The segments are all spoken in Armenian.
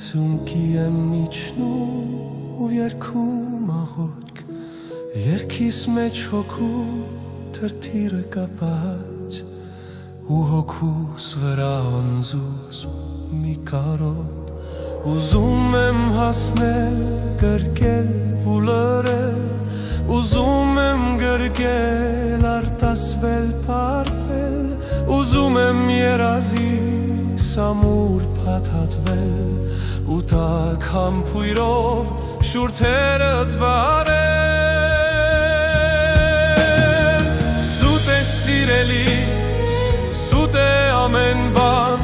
Ծունկի եմ իջնում ու երգում աղոթք, երգիս մեջ հոգու թրթիրը կապած, ու հոգուս վրա անձուս մի կարոտ, ուզում եմ հասնել, գրկել ու լրել, ուզում եմ գրկել, արտասվել, պարպել, ուզում եմ երազիս ամուր փաթաթվել, ու տաք համբույրով շուրթերդ վարել։ Սուտ է սիրելիս, սուտ է ամեն բան,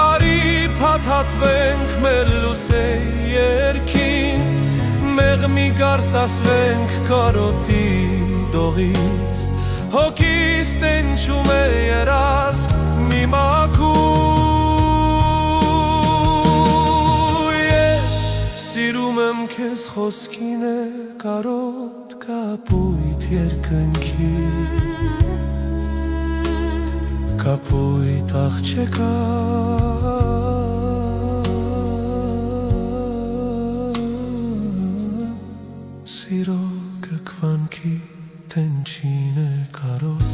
արի փաթաթվենք մեր լուսեի երգին, մեղմի գարտասվենք կարոտի դողից, հոգիս տենչում է երազ մի մաքուր։ Ես սիրում եմ քեզ խոսքին է կարոտ կապույտ երկնքի, կապույտ աղջկա սիրո կքվանքի տենչին է կարոտ։